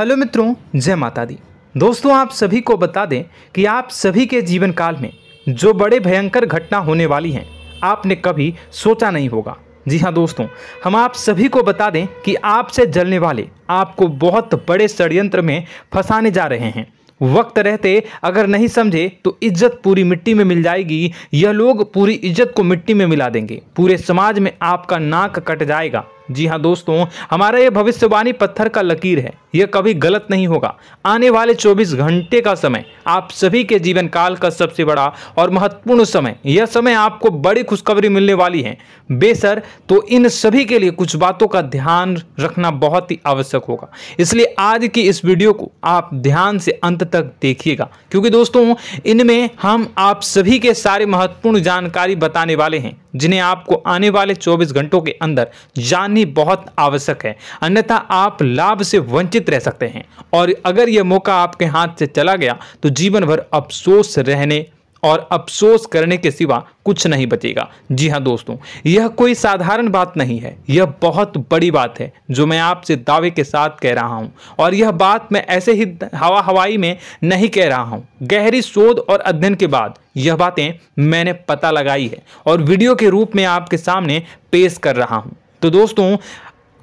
Hello मित्रों, जय माता दी। दोस्तों, आप सभी को बता दें कि आप सभी के जीवन काल में जो बड़े भयंकर घटना होने वाली हैं, आपने कभी सोचा नहीं होगा। जी हाँ दोस्तों, हम आप सभी को बता दें कि आपसे जलने वाले आपको बहुत बड़े षड्यंत्र में फंसाने जा रहे हैं। वक्त रहते अगर नहीं समझे तो इज्जत पूरी मिट्टी में मिल जाएगी। यह लोग पूरी इज्जत को मिट्टी में मिला देंगे। पूरे समाज में आपका नाक कट जाएगा। जी हाँ दोस्तों, हमारा यह भविष्यवाणी पत्थर का लकीर है, यह कभी गलत नहीं होगा। आने वाले 24 घंटे का समय आप सभी के जीवन काल का सबसे बड़ा और महत्वपूर्ण समय। यह समय आपको बड़ी खुशखबरी मिलने वाली है बेसर, तो इन सभी के लिए कुछ बातों का ध्यान रखना बहुत ही आवश्यक होगा। इसलिए आज की इस वीडियो को आप ध्यान से अंत तक देखिएगा, क्योंकि दोस्तों इनमें हम आप सभी के सारे महत्वपूर्ण जानकारी बताने वाले हैं, जिन्हें आपको आने वाले 24 घंटों के अंदर जाननी बहुत आवश्यक है। अन्यथा आप लाभ से वंचित रह सकते हैं, और अगर यह मौका आपके हाथ से चला गया तो जीवन भर अफसोस रहने और अफसोस करने के सिवा कुछ नहीं बचेगा। जी हाँ दोस्तों, यह कोई साधारण बात नहीं है, यह बहुत बड़ी बात है जो मैं आपसे दावे के साथ कह रहा हूं। और यह बात मैं ऐसे ही हवाई में नहीं कह रहा हूं। गहरी शोध और अध्ययन के बाद यह बातें मैंने पता लगाई है और वीडियो के रूप में आपके सामने पेश कर रहा हूं। तो दोस्तों,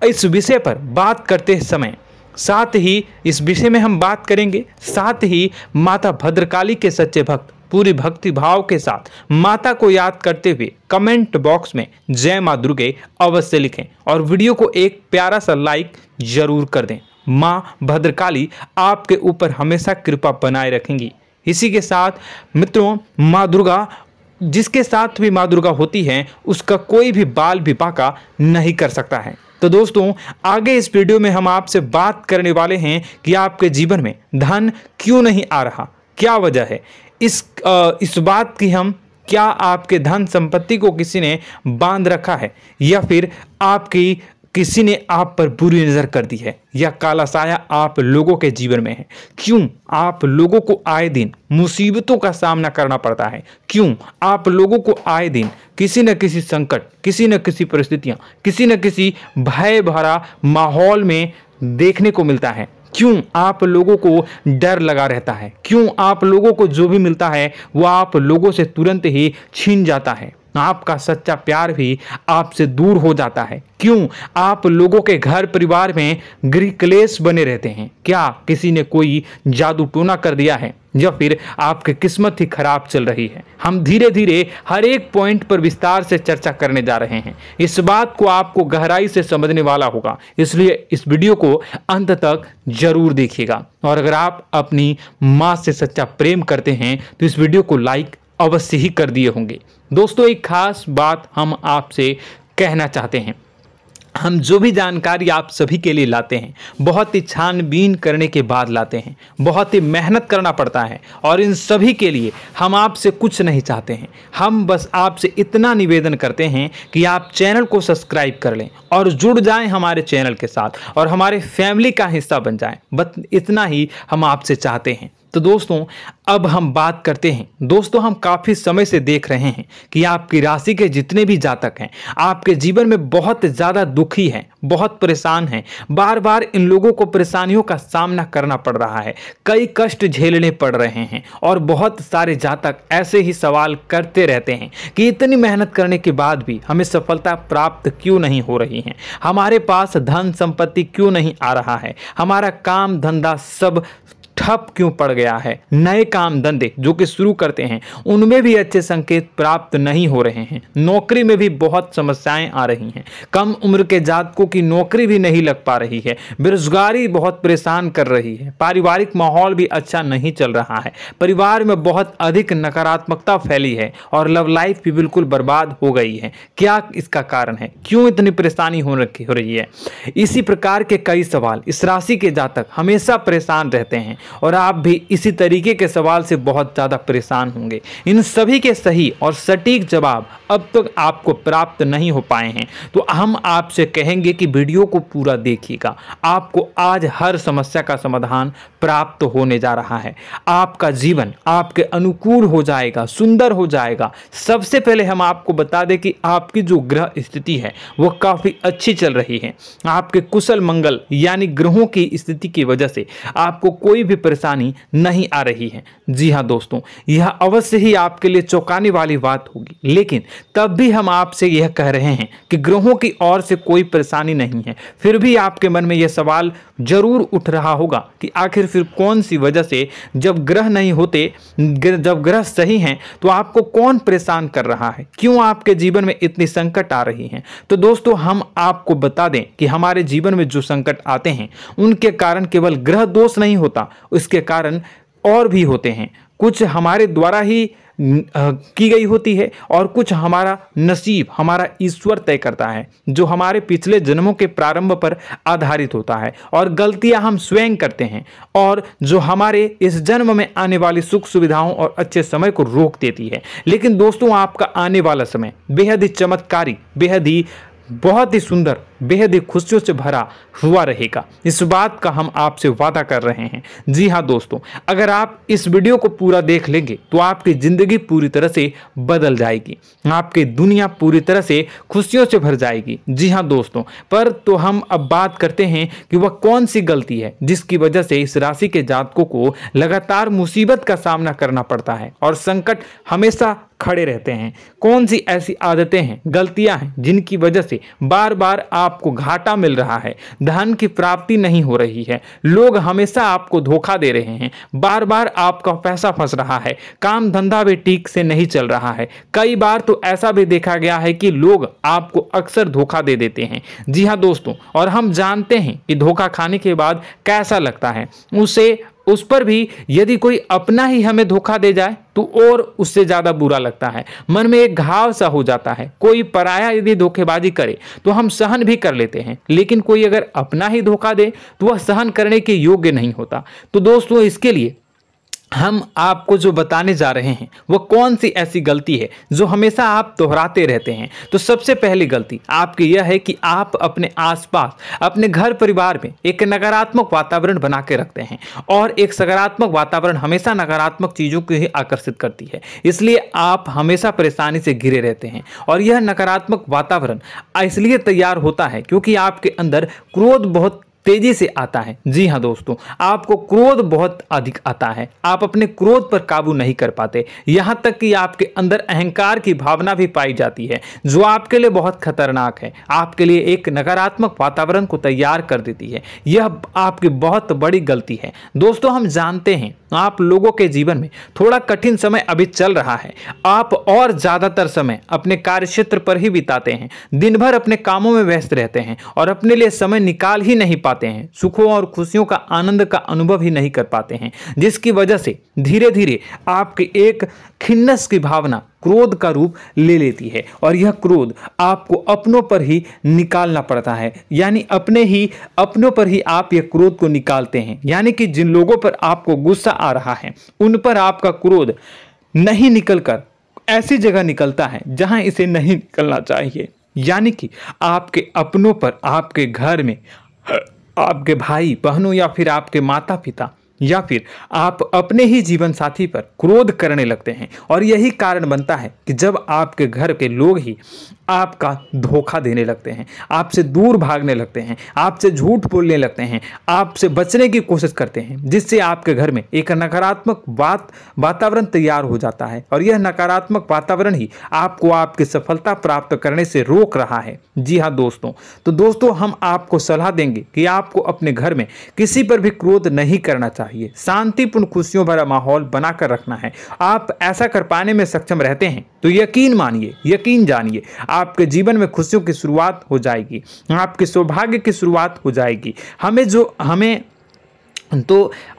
इस विषय पर बात करते समय साथ ही इस विषय में हम बात करेंगे, साथ ही माता भद्रकाली के सच्चे भक्त पूरी भक्ति भाव के साथ माता को याद करते हुए कमेंट बॉक्स में जय मां दुर्गे अवश्य लिखें और वीडियो को एक प्यारा सा लाइक जरूर कर दें। मां भद्रकाली आपके ऊपर हमेशा कृपा बनाए रखेंगी। इसी के साथ मित्रों, मां दुर्गा, जिसके साथ भी मां दुर्गा होती है, उसका कोई भी बाल भी बांका नहीं कर सकता है। तो दोस्तों, आगे इस वीडियो में हम आपसे बात करने वाले हैं कि आपके जीवन में धन क्यों नहीं आ रहा, क्या वजह है इस बात की। हम क्या आपके धन संपत्ति को किसी ने बांध रखा है, या फिर आपकी किसी ने आप पर बुरी नजर कर दी है, या काला साया आप लोगों के जीवन में है। क्यों आप लोगों को आए दिन मुसीबतों का सामना करना पड़ता है, क्यों आप लोगों को आए दिन किसी न किसी संकट, किसी न किसी परिस्थितियां, किसी न किसी भय भरा माहौल में देखने को मिलता है, क्यों आप लोगों को डर लगा रहता है, क्यों आप लोगों को जो भी मिलता है वो आप लोगों से तुरंत ही छीन जाता है, आपका सच्चा प्यार भी आपसे दूर हो जाता है, क्यों आप लोगों के घर परिवार में गृह क्लेश बने रहते हैं। क्या किसी ने कोई जादू टोना कर दिया है, या फिर आपकी किस्मत ही खराब चल रही है। हम धीरे धीरे हर एक पॉइंट पर विस्तार से चर्चा करने जा रहे हैं। इस बात को आपको गहराई से समझने वाला होगा, इसलिए इस वीडियो को अंत तक जरूर देखिएगा। और अगर आप अपनी माँ से सच्चा प्रेम करते हैं तो इस वीडियो को लाइक अवश्य ही कर दिए होंगे। दोस्तों, एक खास बात हम आपसे कहना चाहते हैं। हम जो भी जानकारी आप सभी के लिए लाते हैं, बहुत ही छानबीन करने के बाद लाते हैं, बहुत ही मेहनत करना पड़ता है, और इन सभी के लिए हम आपसे कुछ नहीं चाहते हैं। हम बस आपसे इतना निवेदन करते हैं कि आप चैनल को सब्सक्राइब कर लें और जुड़ जाएं हमारे चैनल के साथ और हमारे फैमिली का हिस्सा बन जाएं। बस इतना ही हम आपसे चाहते हैं। तो दोस्तों, अब हम बात करते हैं। दोस्तों, हम काफ़ी समय से देख रहे हैं कि आपकी राशि के जितने भी जातक हैं, आपके जीवन में बहुत ज़्यादा दुखी हैं, बहुत परेशान हैं। बार बार इन लोगों को परेशानियों का सामना करना पड़ रहा है, कई कष्ट झेलने पड़ रहे हैं, और बहुत सारे जातक ऐसे ही सवाल करते रहते हैं कि इतनी मेहनत करने के बाद भी हमें सफलता प्राप्त क्यों नहीं हो रही है, हमारे पास धन संपत्ति क्यों नहीं आ रहा है, हमारा काम धंधा सब ठप क्यों पड़ गया है, नए काम धंधे जो कि शुरू करते हैं उनमें भी अच्छे संकेत प्राप्त नहीं हो रहे हैं, नौकरी में भी बहुत समस्याएं आ रही हैं, कम उम्र के जातकों की नौकरी भी नहीं लग पा रही है, बेरोजगारी बहुत परेशान कर रही है, पारिवारिक माहौल भी अच्छा नहीं चल रहा है, परिवार में बहुत अधिक नकारात्मकता फैली है, और लव लाइफ भी बिल्कुल बर्बाद हो गई है। क्या इसका कारण है, क्यों इतनी परेशानी हो रही है? इसी प्रकार के कई सवाल इस राशि के जातक हमेशा परेशान रहते हैं, और आप भी इसी तरीके के सवाल से बहुत ज़्यादा परेशान होंगे। इन सभी के सही और सटीक जवाब अब तक आपको प्राप्त नहीं हो पाए हैं, तो हम आपसे कहेंगे कि वीडियो को पूरा देखिएगा। आपको आज हर समस्या का समाधान प्राप्त होने जा रहा है। आपका जीवन आपके अनुकूल हो जाएगा, सुंदर हो जाएगा। सबसे पहले हम आपको बता दें कि आपकी जो ग्रह स्थिति है वो काफ़ी अच्छी चल रही है। आपके कुशल मंगल यानी ग्रहों की स्थिति की वजह से आपको कोई भी परेशानी नहीं आ रही है। जी हाँ दोस्तों, यह अवश्य ही आपके लिए चौंकाने वाली बात होगी, लेकिन तब भी हम आपसे यह कह रहे हैं कि ग्रहों की ओर से कोई परेशानी नहीं है। फिर भी आपके मन में यह सवाल जरूर उठ रहा होगा कि आखिर फिर कौन सी वजह से, जब ग्रह नहीं होते, जब ग्रह सही हैं, तो आपको कौन परेशान कर रहा है, क्यों आपके जीवन में इतनी संकट आ रही हैं। तो दोस्तों, हम आपको बता दें कि हमारे जीवन में जो संकट आते हैं उनके कारण केवल ग्रह दोष नहीं होता, उसके कारण और भी होते हैं। कुछ हमारे द्वारा ही की गई होती है और कुछ हमारा नसीब, हमारा ईश्वर तय करता है, जो हमारे पिछले जन्मों के प्रारंभ पर आधारित होता है। और गलतियां हम स्वयं करते हैं और जो हमारे इस जन्म में आने वाली सुख सुविधाओं और अच्छे समय को रोक देती है। लेकिन दोस्तों, आपका आने वाला समय बेहद ही चमत्कारी, बेहद ही बहुत ही सुंदर, बेहद ही खुशियों से भरा हुआ रहेगा। इस बात का हम आपसे वादा कर रहे हैं। जी हाँ दोस्तों, अगर आप इस वीडियो को पूरा देख लेंगे तो आपकी ज़िंदगी पूरी तरह से बदल जाएगी, आपकी दुनिया पूरी तरह से खुशियों से भर जाएगी। जी हाँ दोस्तों, पर तो हम अब बात करते हैं कि वह कौन सी गलती है जिसकी वजह से इस राशि के जातकों को लगातार मुसीबत का सामना करना पड़ता है और संकट हमेशा खड़े रहते हैं। कौन सी ऐसी आदतें हैं, गलतियां हैं जिनकी वजह से बार बार आपको घाटा मिल रहा है, धन की प्राप्ति नहीं हो रही है, लोग हमेशा आपको धोखा दे रहे हैं, बार बार आपका पैसा फंस रहा है, काम धंधा भी ठीक से नहीं चल रहा है। कई बार तो ऐसा भी देखा गया है कि लोग आपको अक्सर धोखा दे देते हैं। जी हाँ दोस्तों, और हम जानते हैं कि धोखा खाने के बाद कैसा लगता है। उस पर भी यदि कोई अपना ही हमें धोखा दे जाए तो और उससे ज़्यादा बुरा लगता है, मन में एक घाव सा हो जाता है। कोई पराया यदि धोखेबाजी करे तो हम सहन भी कर लेते हैं, लेकिन कोई अगर अपना ही धोखा दे तो वह सहन करने के योग्य नहीं होता। तो दोस्तों, इसके लिए हम आपको जो बताने जा रहे हैं वो कौन सी ऐसी गलती है जो हमेशा आप दोहराते रहते हैं। तो सबसे पहली गलती आपकी यह है कि आप अपने आसपास, अपने घर परिवार में एक नकारात्मक वातावरण बना के रखते हैं, और एक सकारात्मक वातावरण हमेशा नकारात्मक चीज़ों को ही आकर्षित करती है। इसलिए आप हमेशा परेशानी से घिरे रहते हैं, और यह नकारात्मक वातावरण इसलिए तैयार होता है क्योंकि आपके अंदर क्रोध बहुत तेजी से आता है। जी हाँ दोस्तों, आपको क्रोध बहुत अधिक आता है, आप अपने क्रोध पर काबू नहीं कर पाते, यहाँ तक कि आपके अंदर अहंकार की भावना भी पाई जाती है, जो आपके लिए बहुत खतरनाक है, आपके लिए एक नकारात्मक वातावरण को तैयार कर देती है। यह आपकी बहुत बड़ी गलती है। दोस्तों, हम जानते हैं आप लोगों के जीवन में थोड़ा कठिन समय अभी चल रहा है। आप और ज़्यादातर समय अपने कार्यक्षेत्र पर ही बिताते हैं, दिन भर अपने कामों में व्यस्त रहते हैं और अपने लिए समय निकाल ही नहीं पाते हैं, सुखों और खुशियों का आनंद का अनुभव ही नहीं कर पाते हैं, जिसकी वजह से धीरे धीरे आपकी एक खिन्नस की भावना क्रोध का रूप ले लेती है, और यह क्रोध आपको अपनों पर ही निकालना पड़ता है। यानी अपनों पर ही आप यह क्रोध को निकालते हैं। यानी कि जिन लोगों पर आपको गुस्सा आ रहा है उन पर आपका क्रोध नहीं निकलकर ऐसी जगह निकलता है जहां इसे नहीं निकलना चाहिए। यानी कि आपके अपनों पर, आपके घर में आपके भाई बहनों या फिर आपके माता पिता या फिर आप अपने ही जीवन साथी पर क्रोध करने लगते हैं, और यही कारण बनता है कि जब आपके घर के लोग ही आपका धोखा देने लगते हैं, आपसे दूर भागने लगते हैं, आपसे झूठ बोलने लगते हैं, आपसे बचने की कोशिश करते हैं, जिससे आपके घर में एक नकारात्मक वातावरण तैयार हो जाता है, और यह नकारात्मक वातावरण ही आपको आपकी सफलता प्राप्त करने से रोक रहा है। जी हाँ दोस्तों, तो दोस्तों, हम आपको सलाह देंगे कि आपको अपने घर में किसी पर भी क्रोध नहीं करना चाहिए, शांतिपूर्ण खुशियों भरा माहौल बनाकर रखना है। आप ऐसा कर पाने में सक्षम रहते हैं तो यकीन मानिए, यकीन जानिए, आपके जीवन में खुशियों की शुरुआत हो जाएगी, आपके सौभाग्य की शुरुआत हो जाएगी।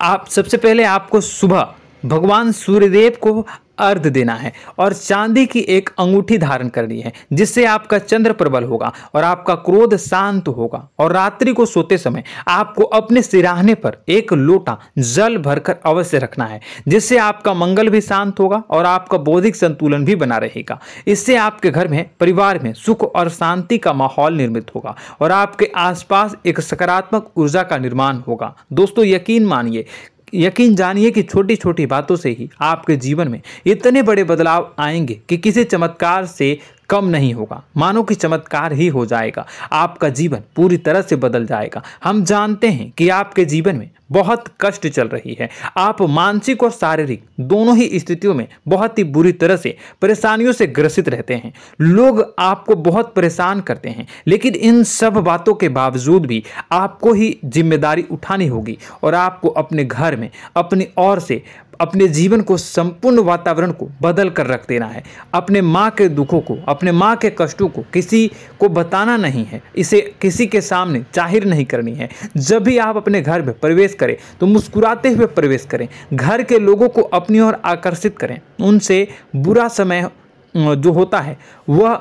आप सबसे पहले आपको सुबह भगवान सूर्यदेव को अर्घ देना है और चांदी की एक अंगूठी धारण करनी है, जिससे आपका चंद्र प्रबल होगा और आपका क्रोध शांत होगा। और रात्रि को सोते समय आपको अपने सिराहने पर एक लोटा जल भरकर अवश्य रखना है, जिससे आपका मंगल भी शांत होगा और आपका बौद्धिक संतुलन भी बना रहेगा। इससे आपके घर में, परिवार में सुख और शांति का माहौल निर्मित होगा और आपके आसपास एक सकारात्मक ऊर्जा का निर्माण होगा। दोस्तों यकीन जानिए कि छोटी छोटी बातों से ही आपके जीवन में इतने बड़े बदलाव आएंगे कि किसी चमत्कार से कम नहीं होगा। मानो कि चमत्कार ही हो जाएगा, आपका जीवन पूरी तरह से बदल जाएगा। हम जानते हैं कि आपके जीवन में बहुत कष्ट चल रही है, आप मानसिक और शारीरिक दोनों ही स्थितियों में बहुत ही बुरी तरह से परेशानियों से ग्रसित रहते हैं। लोग आपको बहुत परेशान करते हैं, लेकिन इन सब बातों के बावजूद भी आपको ही जिम्मेदारी उठानी होगी और आपको अपने घर में अपनी ओर से अपने जीवन को, संपूर्ण वातावरण को बदल कर रख देना है। अपने माँ के दुखों को, अपने माँ के कष्टों को किसी को बताना नहीं है, इसे किसी के सामने जाहिर नहीं करनी है। जब भी आप अपने घर में प्रवेश करें तो मुस्कुराते हुए प्रवेश करें, घर के लोगों को अपनी ओर आकर्षित करें। उनसे बुरा समय जो होता है वह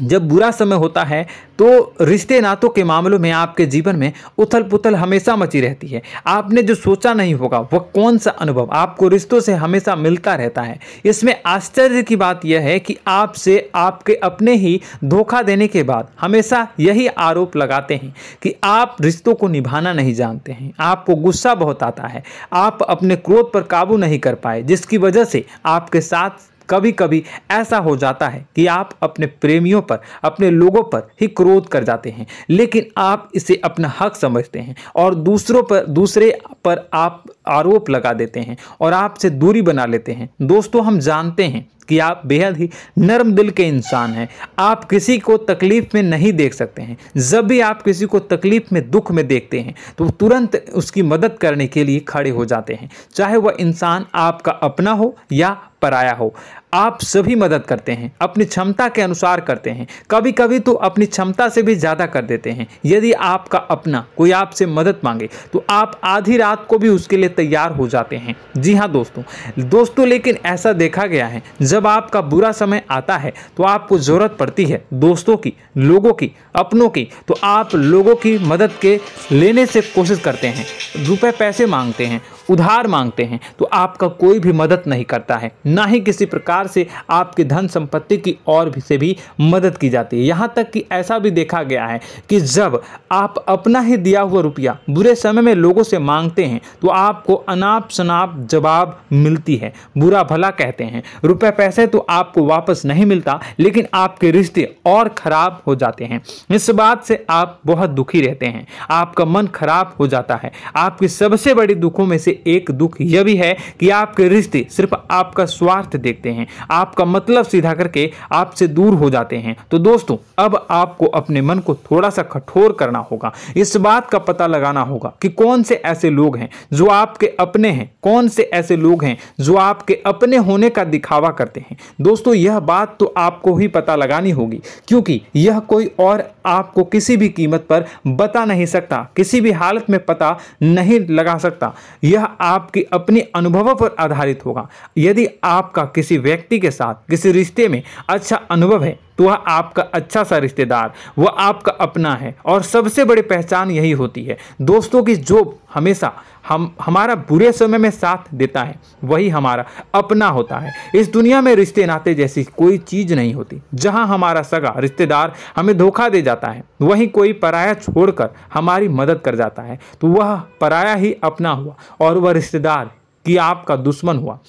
जब बुरा समय होता है तो रिश्ते नातों के मामलों में आपके जीवन में उथल पुथल हमेशा मची रहती है। आपने जो सोचा नहीं होगा वह कौन सा अनुभव आपको रिश्तों से हमेशा मिलता रहता है। इसमें आश्चर्य की बात यह है कि आपसे आपके अपने ही धोखा देने के बाद हमेशा यही आरोप लगाते हैं कि आप रिश्तों को निभाना नहीं जानते हैं। आपको गुस्सा बहुत आता है, आप अपने क्रोध पर काबू नहीं कर पाए, जिसकी वजह से आपके साथ कभी कभी ऐसा हो जाता है कि आप अपने प्रेमियों पर, अपने लोगों पर ही क्रोध कर जाते हैं, लेकिन आप इसे अपना हक समझते हैं और दूसरे पर आप आरोप लगा देते हैं और आपसे दूरी बना लेते हैं। दोस्तों हम जानते हैं कि आप बेहद ही नर्म दिल के इंसान हैं। आप किसी को तकलीफ में नहीं देख सकते हैं। जब भी आप किसी को तकलीफ में, दुख में देखते हैं तो तुरंत उसकी मदद करने के लिए खड़े हो जाते हैं, चाहे वह इंसान आपका अपना हो या पराया हो। आप सभी मदद करते हैं, अपनी क्षमता के अनुसार करते हैं, कभी कभी तो अपनी क्षमता से भी ज़्यादा कर देते हैं। यदि आपका अपना कोई आपसे मदद मांगे तो आप आधी रात को भी उसके लिए तैयार हो जाते हैं। जी हाँ दोस्तों, लेकिन ऐसा देखा गया है जब आपका बुरा समय आता है तो आपको ज़रूरत पड़ती है दोस्तों की, लोगों की, अपनों की, तो आप लोगों की मदद के लेने से कोशिश करते हैं, रुपए पैसे मांगते हैं, उधार मांगते हैं, तो आपका कोई भी मदद नहीं करता है, ना ही किसी प्रकार से आपकी धन संपत्ति की और भी से भी मदद की जाती है। यहाँ तक कि ऐसा भी देखा गया है कि जब आप अपना ही दिया हुआ रुपया बुरे समय में लोगों से मांगते हैं तो आपको अनाप शनाप जवाब मिलती है, बुरा भला कहते हैं। रुपए पैसे तो आपको वापस नहीं मिलता, लेकिन आपके रिश्ते और खराब हो जाते हैं। इस बात से आप बहुत दुखी रहते हैं, आपका मन खराब हो जाता है। आपकी सबसे बड़ी दुखों में से एक दुख यह भी है कि आपके रिश्ते सिर्फ आपका स्वार्थ देखते हैं, आपका मतलब सीधा करके आपसे दूर हो जाते हैं। तो दोस्तों अब आपको अपने मन को थोड़ा सा कठोर करना होगा, इस बात का पता लगाना होगा कि कौन से ऐसे लोग हैं जो आपके अपने हैं, कौन से ऐसे लोग हैं जो आपके अपने होने का दिखावा करते हैं। दोस्तों यह बात तो आपको ही पता लगानी होगी, क्योंकि यह कोई और आपको किसी भी कीमत पर बता नहीं सकता, किसी भी हालत में पता नहीं लगा सकता। यह आपकी अपनी अनुभवों पर आधारित होगा। यदि आपका किसी व्यक्ति के साथ किसी रिश्ते में अच्छा अनुभव है तो वह आपका अच्छा सा रिश्तेदार, वह आपका अपना है। और सबसे बड़ी पहचान यही होती है दोस्तों की जो हमेशा हमारा बुरे समय में साथ देता है वही हमारा अपना होता है। इस दुनिया में रिश्ते नाते जैसी कोई चीज़ नहीं होती। जहां हमारा सगा रिश्तेदार हमें धोखा दे जाता है, वहीं कोई पराया छोड़कर हमारी मदद कर जाता है तो वह पराया ही अपना हुआ और वह रिश्तेदार की आपका दुश्मन हुआ।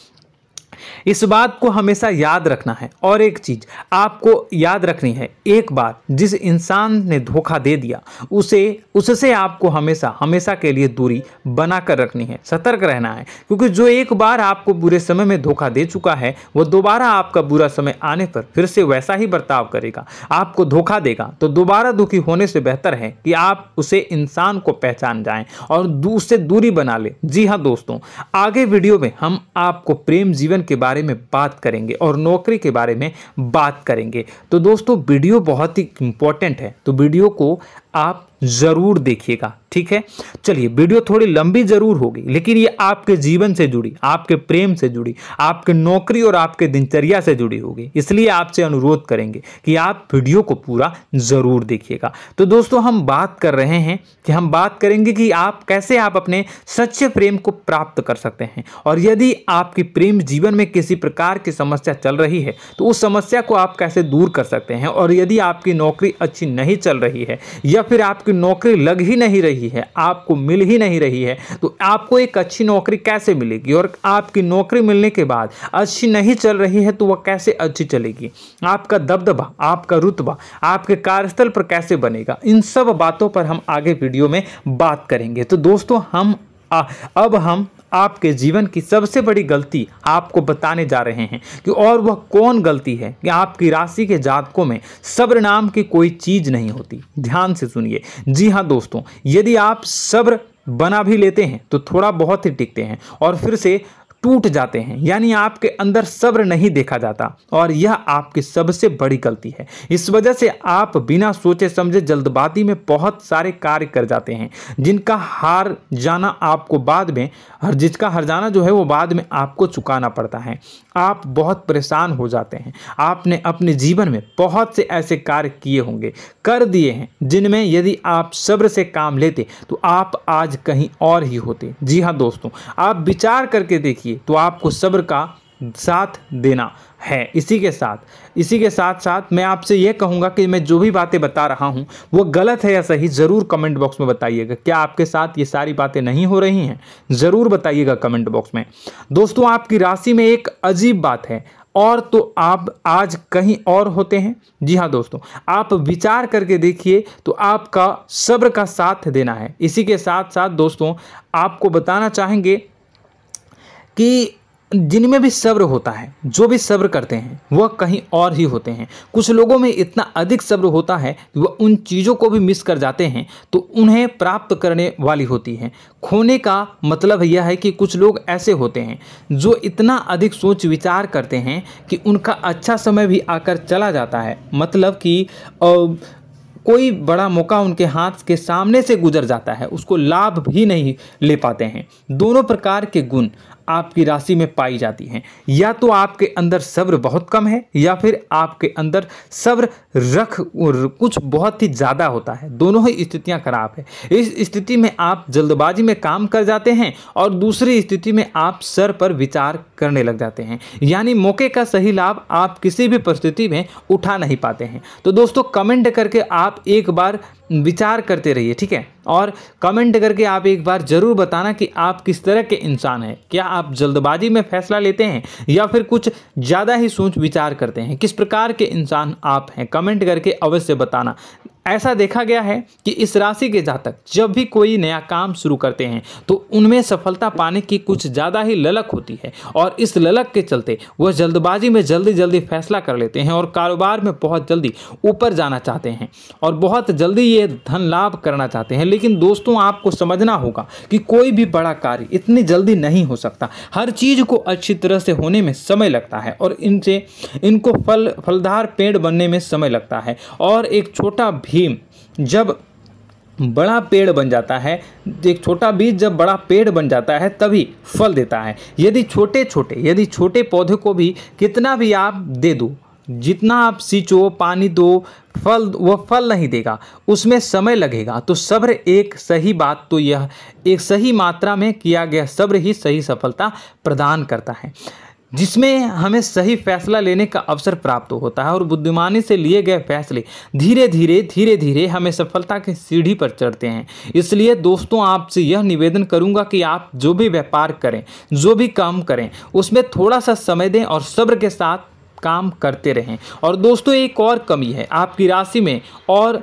इस बात को हमेशा याद रखना है। और एक चीज आपको याद रखनी है, एक बार जिस इंसान ने धोखा दे दिया उससे आपको हमेशा हमेशा के लिए दूरी बनाकर रखनी है, सतर्क रहना है। क्योंकि जो एक बार आपको बुरे समय में धोखा दे चुका है वो दोबारा आपका बुरा समय आने पर फिर से वैसा ही बर्ताव करेगा, आपको धोखा देगा। तो दोबारा दुखी होने से बेहतर है कि आप उसे इंसान को पहचान जाएं और उससे दूरी बना ले। जी हाँ दोस्तों, आगे वीडियो में हम आपको प्रेम जीवन के बारे में बात करेंगे और नौकरी के बारे में बात करेंगे। तो दोस्तों वीडियो बहुत ही इंपॉर्टेंट है, तो वीडियो को आप ज़रूर देखिएगा, ठीक है। चलिए, वीडियो थोड़ी लंबी ज़रूर होगी, लेकिन ये आपके जीवन से जुड़ी, आपके प्रेम से जुड़ी, आपके नौकरी और आपके दिनचर्या से जुड़ी होगी, इसलिए आपसे अनुरोध करेंगे कि आप वीडियो को पूरा ज़रूर देखिएगा। तो दोस्तों, हम बात कर रहे हैं कि हम बात करेंगे कि आप कैसे आप अपने सच्चे प्रेम को प्राप्त कर सकते हैं, और यदि आपकी प्रेम जीवन में किसी प्रकार की समस्या चल रही है तो उस समस्या को आप कैसे दूर कर सकते हैं, और यदि आपकी नौकरी अच्छी नहीं चल रही है या फिर आपकी नौकरी लग ही नहीं रही है, आपको मिल ही नहीं रही है, तो आपको एक अच्छी नौकरी कैसे मिलेगी, और आपकी नौकरी मिलने के बाद अच्छी नहीं चल रही है तो वह कैसे अच्छी चलेगी, आपका दबदबा, आपका रुतबा आपके कार्यस्थल पर कैसे बनेगा, इन सब बातों पर हम आगे वीडियो में बात करेंगे। तो दोस्तों, अब हम आपके जीवन की सबसे बड़ी गलती आपको बताने जा रहे हैं कि और वह कौन गलती है कि आपकी राशि के जातकों में सब्र नाम की कोई चीज़ नहीं होती। ध्यान से सुनिए। जी हाँ दोस्तों, यदि आप सब्र बना भी लेते हैं तो थोड़ा बहुत ही टिकते हैं और फिर से टूट जाते हैं, यानी आपके अंदर सब्र नहीं देखा जाता, और यह आपकी सबसे बड़ी गलती है। इस वजह से आप बिना सोचे समझे जल्दबाजी में बहुत सारे कार्य कर जाते हैं, जिसका हार जाना जो है वो बाद में आपको चुकाना पड़ता है। आप बहुत परेशान हो जाते हैं। आपने अपने जीवन में बहुत से ऐसे कार्य किए होंगे, कर दिए हैं, जिनमें यदि आप सब्र से काम लेते तो आप आज कहीं और ही होते। जी हाँ दोस्तों, आप विचार करके देखिए तो आपको सब्र का साथ देना है। इसी के साथ साथ मैं आपसे यह कहूँगा कि मैं जो भी बातें बता रहा हूँ वो गलत है या सही, ज़रूर कमेंट बॉक्स में बताइएगा। क्या आपके साथ ये सारी बातें नहीं हो रही हैं? ज़रूर बताइएगा कमेंट बॉक्स में। दोस्तों, आपकी राशि में एक अजीब बात है, और तो आप आज कहीं और होते हैं। जी हाँ दोस्तों, आप विचार करके देखिए तो आपका सब्र का साथ देना है। इसी के साथ साथ दोस्तों, आपको बताना चाहेंगे कि जिनमें भी सब्र होता है, जो भी सब्र करते हैं वह कहीं और ही होते हैं। कुछ लोगों में इतना अधिक सब्र होता है कि वह उन चीज़ों को भी मिस कर जाते हैं तो उन्हें प्राप्त करने वाली होती हैं। खोने का मतलब यह है कि कुछ लोग ऐसे होते हैं जो इतना अधिक सोच विचार करते हैं कि उनका अच्छा समय भी आकर चला जाता है, मतलब कि कोई बड़ा मौका उनके हाथ के सामने से गुजर जाता है, उसको लाभ भी नहीं ले पाते हैं। दोनों प्रकार के गुण आपकी राशि में पाई जाती हैं। या तो आपके अंदर सब्र बहुत कम है या फिर आपके अंदर सब्र कुछ बहुत ही ज़्यादा होता है। दोनों ही स्थितियां खराब है। इस स्थिति में आप जल्दबाजी में काम कर जाते हैं और दूसरी स्थिति में आप सर पर विचार करने लग जाते हैं, यानी मौके का सही लाभ आप किसी भी परिस्थिति में उठा नहीं पाते हैं। तो दोस्तों, कमेंट करके आप एक बार विचार करते रहिए, ठीक है, और कमेंट करके आप एक बार ज़रूर बताना कि आप किस तरह के इंसान हैं। क्या आप जल्दबाजी में फैसला लेते हैं या फिर कुछ ज़्यादा ही सोच विचार करते हैं? किस प्रकार के इंसान आप हैं? कमेंट करके अवश्य बताना। ऐसा देखा गया है कि इस राशि के जातक जब भी कोई नया काम शुरू करते हैं तो उनमें सफलता पाने की कुछ ज़्यादा ही ललक होती है, और इस ललक के चलते वह जल्दबाजी में जल्दी फैसला कर लेते हैं और कारोबार में बहुत जल्दी ऊपर जाना चाहते हैं और बहुत जल्दी ये धन लाभ करना चाहते हैं। लेकिन दोस्तों, आपको समझना होगा कि कोई भी बड़ा कार्य इतनी जल्दी नहीं हो सकता। हर चीज़ को अच्छी तरह से होने में समय लगता है और इनको फलदार पेड़ बनने में समय लगता है। और एक छोटा भीम जब बड़ा पेड़ बन जाता है, एक छोटा बीज जब बड़ा पेड़ बन जाता है तभी फल देता है। यदि छोटे पौधे को भी कितना भी आप दे दो, जितना आप सींचो, पानी दो, वह फल नहीं देगा, उसमें समय लगेगा। तो सब्र एक सही बात, तो यह एक सही मात्रा में किया गया सब्र ही सही सफलता प्रदान करता है, जिसमें हमें सही फैसला लेने का अवसर प्राप्त होता है और बुद्धिमानी से लिए गए फैसले धीरे धीरे हमें सफलता की सीढ़ी पर चढ़ते हैं। इसलिए दोस्तों, आपसे यह निवेदन करूंगा कि आप जो भी व्यापार करें, जो भी काम करें, उसमें थोड़ा सा समय दें और सब्र के साथ काम करते रहें। और दोस्तों, एक और कमी है आपकी राशि में, और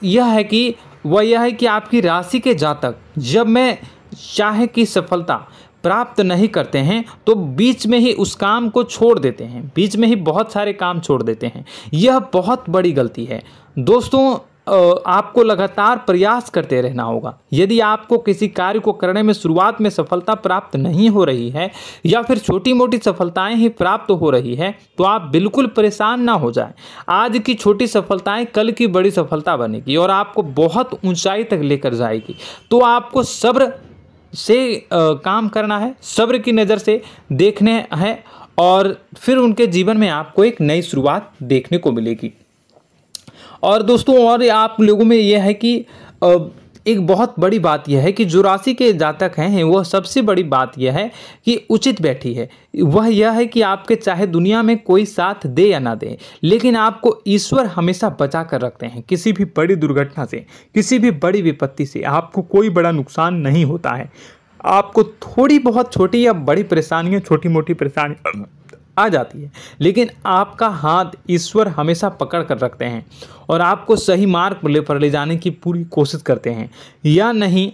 यह है कि आपकी राशि के जातक जब में चाहे की सफलता प्राप्त नहीं करते हैं तो बीच में ही उस काम को छोड़ देते हैं, बीच में ही बहुत सारे काम छोड़ देते हैं। यह बहुत बड़ी गलती है दोस्तों। आपको लगातार प्रयास करते रहना होगा। यदि आपको किसी कार्य को करने में शुरुआत में सफलता प्राप्त नहीं हो रही है या फिर छोटी मोटी सफलताएं ही प्राप्त हो रही है तो आप बिल्कुल परेशान ना हो जाएं। आज की छोटी सफलताएं कल की बड़ी सफलता बनेगी और आपको बहुत ऊंचाई तक लेकर जाएगी। तो आपको सब्र से काम करना है, सब्र की नज़र से देखने हैं और फिर उनके जीवन में आपको एक नई शुरुआत देखने को मिलेगी। और दोस्तों और आप लोगों में यह है कि एक बहुत बड़ी बात यह है कि जो राशि के जातक हैं वह सबसे बड़ी बात यह है कि उचित बैठी है। वह यह है कि आपके चाहे दुनिया में कोई साथ दे या ना दे, लेकिन आपको ईश्वर हमेशा बचा कर रखते हैं। किसी भी बड़ी दुर्घटना से, किसी भी बड़ी विपत्ति से आपको कोई बड़ा नुकसान नहीं होता है। आपको थोड़ी बहुत छोटी या बड़ी परेशानियाँ, छोटी मोटी परेशानी आ जाती है, लेकिन आपका हाथ ईश्वर हमेशा पकड़ कर रखते हैं और आपको सही मार्ग पर ले जाने की पूरी कोशिश करते हैं। या नहीं,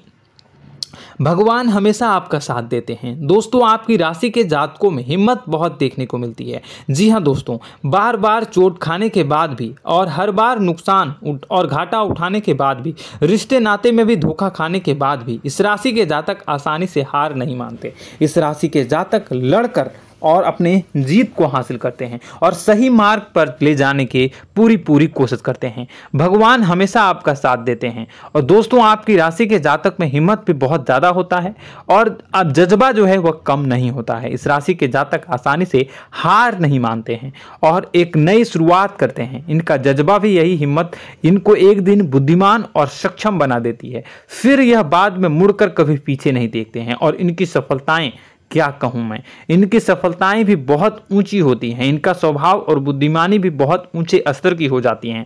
भगवान हमेशा आपका साथ देते हैं। दोस्तों आपकी राशि के जातकों में हिम्मत बहुत देखने को मिलती है। जी हाँ दोस्तों, बार बार चोट खाने के बाद भी और हर बार नुकसान और घाटा उठाने के बाद भी, रिश्ते नाते में भी धोखा खाने के बाद भी इस राशि के जातक आसानी से हार नहीं मानते। इस राशि के जातक लड़कर और अपने जीत को हासिल करते हैं और सही मार्ग पर ले जाने की पूरी कोशिश करते हैं। भगवान हमेशा आपका साथ देते हैं। और दोस्तों आपकी राशि के जातक में हिम्मत भी बहुत ज़्यादा होता है और अब जज्बा जो है वह कम नहीं होता है। इस राशि के जातक आसानी से हार नहीं मानते हैं और एक नई शुरुआत करते हैं। इनका जज्बा भी, यही हिम्मत इनको एक दिन बुद्धिमान और सक्षम बना देती है। फिर यह बाद में मुड़कर कभी पीछे नहीं देखते हैं और इनकी सफलताएं, क्या कहूँ मैं, इनकी सफलताएं भी बहुत ऊंची होती हैं। इनका स्वभाव और बुद्धिमानी भी बहुत ऊंचे स्तर की हो जाती हैं।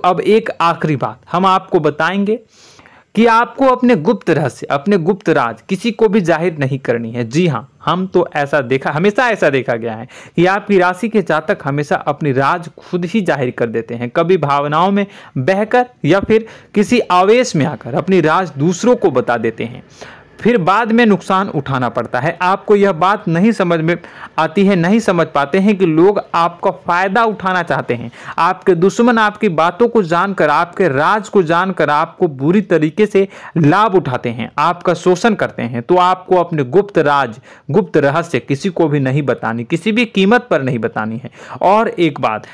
अब एक आखिरी बात हम आपको बताएंगे कि आपको अपने गुप्त रहस्य, अपने गुप्त राज किसी को भी जाहिर नहीं करनी है। जी हाँ, हमेशा ऐसा देखा गया है कि आपकी राशि के जातक हमेशा अपनी राज खुद ही जाहिर कर देते हैं। कभी भावनाओं में बहकर या फिर किसी आवेश में आकर अपनी राज दूसरों को बता देते हैं, फिर बाद में नुकसान उठाना पड़ता है। आपको यह बात नहीं समझ में आती है, नहीं समझ पाते हैं कि लोग आपका फायदा उठाना चाहते हैं। आपके दुश्मन आपकी बातों को जानकर, आपके राज को जानकर आपको बुरी तरीके से लाभ उठाते हैं, आपका शोषण करते हैं। तो आपको अपने गुप्त राज, गुप्त रहस्य किसी को भी नहीं बतानी, किसी भी कीमत पर नहीं बतानी है। और एक बात,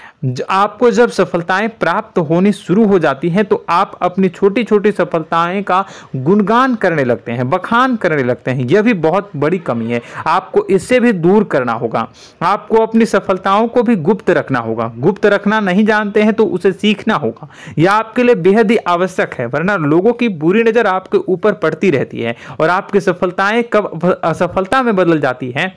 आपको जब सफलताएं प्राप्त होनी शुरू हो जाती हैं तो आप अपनी छोटी छोटी सफलताएं का गुणगान करने लगते हैं, बखान करने लगते हैं। यह भी बहुत बड़ी कमी है, आपको इससे भी दूर करना होगा। आपको अपनी सफलताओं को भी गुप्त रखना होगा। गुप्त रखना नहीं जानते हैं तो उसे सीखना होगा। यह आपके लिए बेहद ही आवश्यक है, वरना लोगों की बुरी नजर आपके ऊपर पड़ती रहती है और आपकी सफलताएं कब असफलता में बदल जाती है,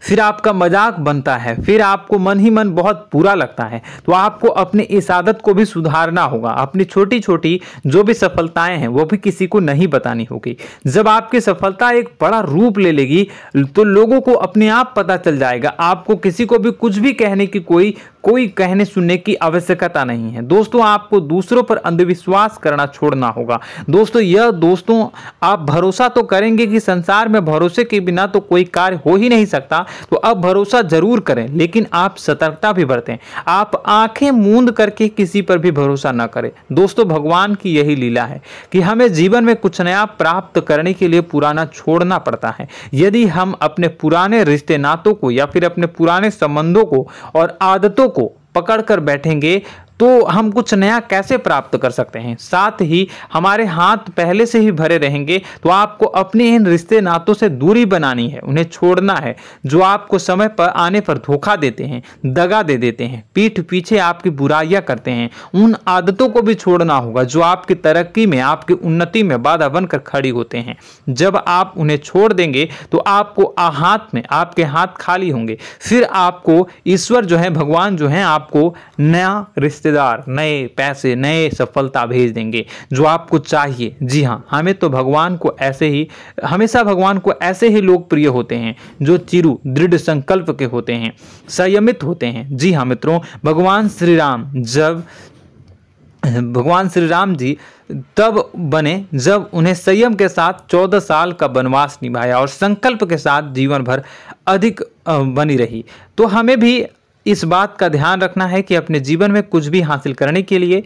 फिर आपका मजाक बनता है, फिर आपको मन ही मन बहुत बुरा लगता है। तो आपको अपनी इस आदत को भी सुधारना होगा। अपनी छोटी छोटी जो भी सफलताएं हैं वो भी किसी को नहीं बतानी होगी। जब आपकी सफलता एक बड़ा रूप ले लेगी तो लोगों को अपने आप पता चल जाएगा। आपको किसी को भी कुछ भी कहने की कोई कहने सुनने की आवश्यकता नहीं है। दोस्तों आपको दूसरों पर अंधविश्वास करना छोड़ना होगा। दोस्तों आप भरोसा तो करेंगे कि संसार में भरोसे के बिना तो कोई कार्य हो ही नहीं सकता, तो अब भरोसा जरूर करें, लेकिन आप सतर्कता भी बरतें। आप आंखें मूंद करके किसी पर भी भरोसा ना करें। दोस्तों भगवान की यही लीला है कि हमें जीवन में कुछ नया प्राप्त करने के लिए पुराना छोड़ना पड़ता है। यदि हम अपने पुराने रिश्ते नातों को या फिर अपने पुराने संबंधों को और आदतों को पकड़ कर बैठेंगे तो हम कुछ नया कैसे प्राप्त कर सकते हैं। साथ ही हमारे हाथ पहले से ही भरे रहेंगे। तो आपको अपने इन रिश्ते नातों से दूरी बनानी है, उन्हें छोड़ना है जो आपको समय पर आने पर धोखा देते हैं, दगा दे देते हैं, पीठ पीछे आपकी बुराइयां करते हैं। उन आदतों को भी छोड़ना होगा जो आपकी तरक्की में, आपकी उन्नति में बाधा बनकर खड़ी होते हैं। जब आप उन्हें छोड़ देंगे तो आपको आपके हाथ खाली होंगे। फिर आपको ईश्वर जो है, भगवान जो है, आपको नया रिश्तेदार, नए पैसे, नए सफलता भेज देंगे जो आपको चाहिए। जी हाँ, हमेशा भगवान को ऐसे ही लोग प्रिय होते हैं जो चिरु दृढ़ संकल्प के होते हैं, संयमित होते हैं। जी हाँ मित्रों, भगवान श्री राम जी तब बने जब उन्हें संयम के साथ 14 साल का वनवास निभाया और संकल्प के साथ जीवन भर अधिक बनी रही। तो हमें भी इस बात का ध्यान रखना है कि अपने जीवन में कुछ भी हासिल करने के लिए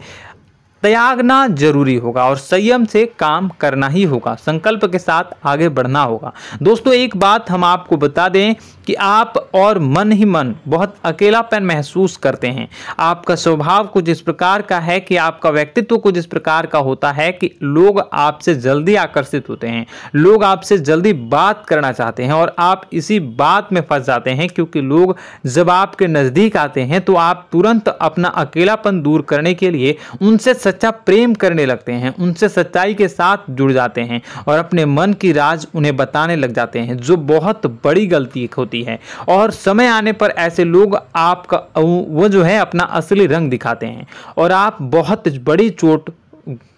त्यागना जरूरी होगा और संयम से काम करना ही होगा, संकल्प के साथ आगे बढ़ना होगा। दोस्तों एक बात हम आपको बता दें कि आप और मन ही मन बहुत अकेलापन महसूस करते हैं। आपका स्वभाव कुछ इस प्रकार का है कि आपका व्यक्तित्व कुछ इस प्रकार का होता है कि लोग आपसे जल्दी आकर्षित होते हैं, लोग आपसे जल्दी बात करना चाहते हैं और आप इसी बात में फंस जाते हैं, क्योंकि लोग जब आपके नजदीक आते हैं तो आप तुरंत अपना अकेलापन दूर करने के लिए उनसे सच्चा प्रेम करने लगते हैं, उनसे सच्चाई के साथ जुड़ जाते हैं और अपने मन की राज उन्हें बताने लग जाते हैं, जो बहुत बड़ी गलती होती है। और समय आने पर ऐसे लोग आपका वो जो है अपना असली रंग दिखाते हैं और आप बहुत बड़ी चोट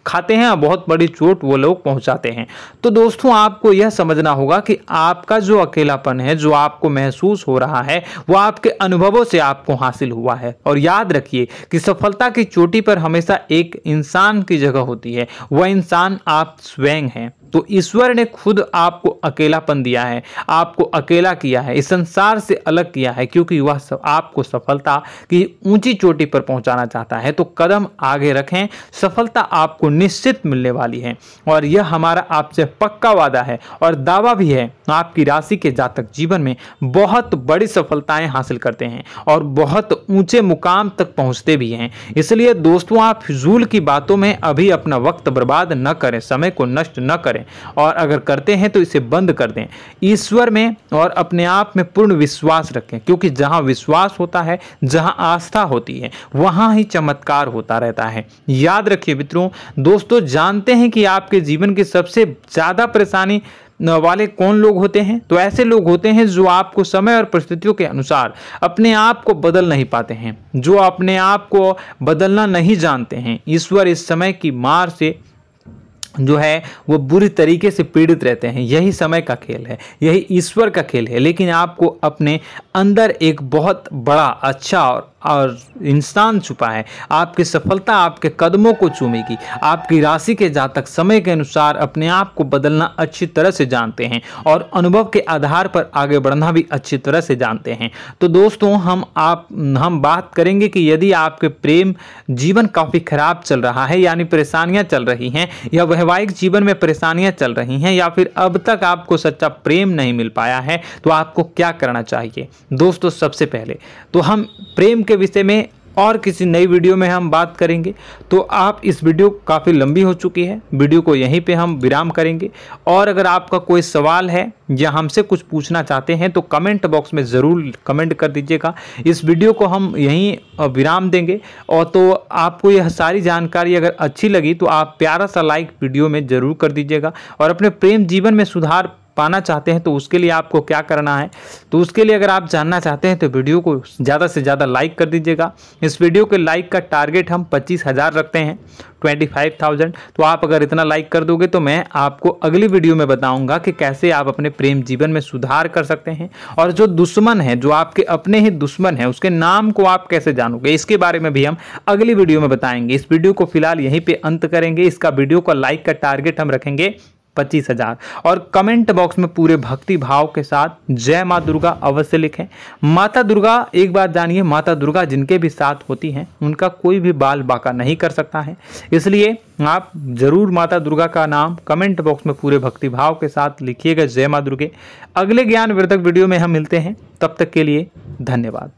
खाते हैं, बहुत बड़ी चोट वो लोग पहुंचाते हैं। तो दोस्तों आपको यह समझना होगा कि आपका जो अकेलापन है, जो आपको महसूस हो रहा है, वो आपके अनुभवों से आपको हासिल हुआ है। और याद रखिए कि सफलता की चोटी पर हमेशा एक इंसान की जगह होती है, वह इंसान आप स्वयं हैं। तो ईश्वर ने खुद आपको अकेलापन दिया है, आपको अकेला किया है, इस संसार से अलग किया है, क्योंकि वह आपको सफलता की ऊंची चोटी पर पहुंचाना चाहता है। तो कदम आगे रखें, सफलता आपको निश्चित मिलने वाली है और यह हमारा आपसे पक्का वादा है और दावा भी है। आपकी राशि के जातक जीवन में बहुत बड़ी सफलताएं हासिल करते हैं और बहुत ऊंचे मुकाम तक पहुंचते भी हैं। इसलिए दोस्तों आप फिजूल की बातों में अभी अपना वक्त बर्बाद न करें, समय को नष्ट न करें और अगर करते हैं तो इसे बंद कर दें। ईश्वर में और अपने आप में पूर्ण विश्वास रखें, क्योंकि जहां विश्वास होता है, जहां आस्था होती है, वहां ही चमत्कार होता रहता है। याद रखिए मित्रों, दोस्तों जानते हैं कि आपके जीवन की सबसे ज्यादा परेशानी वाले कौन लोग होते हैं? तो ऐसे लोग होते हैं जो आपको समय और परिस्थितियों के अनुसार अपने आप को बदल नहीं पाते हैं, जो अपने आप को बदलना नहीं जानते हैं। ईश्वर इस समय की मार से जो है वो बुरी तरीके से पीड़ित रहते हैं। यही समय का खेल है, यही ईश्वर का खेल है। लेकिन आपको अपने अंदर एक बहुत बड़ा अच्छा और इंसान छुपा है। आपकी सफलता आपके कदमों को चूमेगी। आपकी राशि के जातक समय के अनुसार अपने आप को बदलना अच्छी तरह से जानते हैं और अनुभव के आधार पर आगे बढ़ना भी अच्छी तरह से जानते हैं। तो दोस्तों हम बात करेंगे कि यदि आपके प्रेम जीवन काफ़ी खराब चल रहा है, यानी परेशानियां चल रही हैं, या वैवाहिक जीवन में परेशानियां चल रही हैं, या फिर अब तक आपको सच्चा प्रेम नहीं मिल पाया है, तो आपको क्या करना चाहिए? दोस्तों सबसे पहले तो हम प्रेम के विषय में और किसी नई वीडियो में हम बात करेंगे। तो आप इस वीडियो काफ़ी लंबी हो चुकी है, वीडियो को यहीं पे हम विराम करेंगे। और अगर आपका कोई सवाल है या हमसे कुछ पूछना चाहते हैं तो कमेंट बॉक्स में ज़रूर कमेंट कर दीजिएगा। इस वीडियो को हम यहीं विराम देंगे। और तो आपको यह सारी जानकारी अगर अच्छी लगी तो आप प्यारा सा लाइक वीडियो में ज़रूर कर दीजिएगा। और अपने प्रेम जीवन में सुधार पाना चाहते हैं तो उसके लिए आपको क्या करना है, तो उसके लिए अगर आप जानना चाहते हैं तो वीडियो को ज़्यादा से ज़्यादा लाइक कर दीजिएगा। इस वीडियो के लाइक का टारगेट हम 25,000 रखते हैं, 25,000। तो आप अगर इतना लाइक कर दोगे तो मैं आपको अगली वीडियो में बताऊंगा कि कैसे आप अपने प्रेम जीवन में सुधार कर सकते हैं। और जो दुश्मन है, जो आपके अपने ही दुश्मन है, उसके नाम को आप कैसे जानोगे, इसके बारे में भी हम अगली वीडियो में बताएंगे। इस वीडियो को फिलहाल यहीं पे अंत करेंगे। इसका वीडियो का लाइक का टारगेट हम रखेंगे 25,000। और कमेंट बॉक्स में पूरे भक्ति भाव के साथ जय माँ दुर्गा अवश्य लिखें। माता दुर्गा, एक बात जानिए, माता दुर्गा जिनके भी साथ होती हैं उनका कोई भी बाल बांका नहीं कर सकता है। इसलिए आप जरूर माता दुर्गा का नाम कमेंट बॉक्स में पूरे भक्ति भाव के साथ लिखिएगा, जय माँ दुर्गे। अगले ज्ञान वर्धक वीडियो में हम मिलते हैं, तब तक के लिए धन्यवाद।